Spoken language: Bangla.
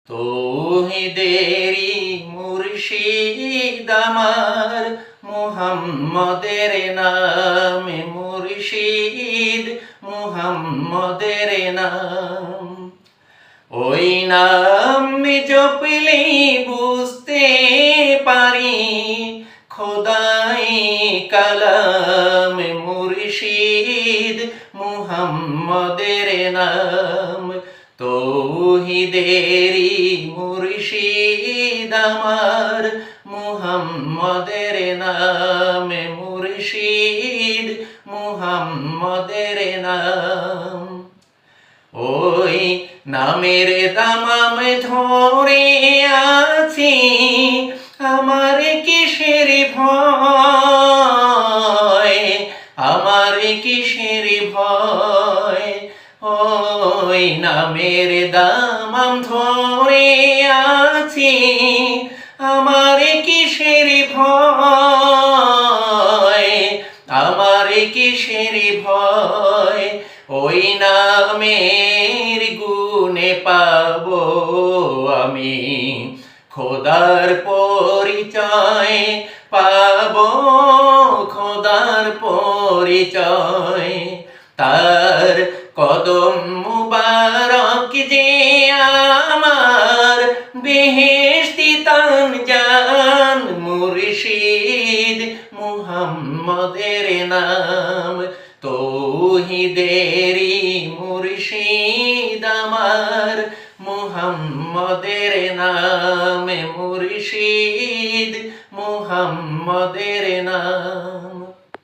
তৌহিদেরি মুর্শিদ আমার, মুহাম্মদের নামে মুর্শিদ, মুহাম্মদের নাম। ওই নাম জপলেই বুঝতে পারি খোদাই কালাম মুর্শিদ, মুহাম্মদের নাম। তৌহিদেরি মুর্শিদ আমার, মুহাম্মদের নাম মুর্শিদ, মুহাম্মদের নাম। ওই নামের দামাম ধরে আছি, আমার কিসের ভয়, আমার কিসের ভয়। ওই নামের দামাম ধরে আছি, আমার কিসের ভয়, আমার কিসের ভয়। ওই নামের গুণে পাবো আমি খোদার পরিচয়, পাবো খোদার পরিচয়। তার কদম মুবারক যে আমার বেহেশতি তান জান মুর্শিদ, মুহাম্মদের নাম। তৌহিদের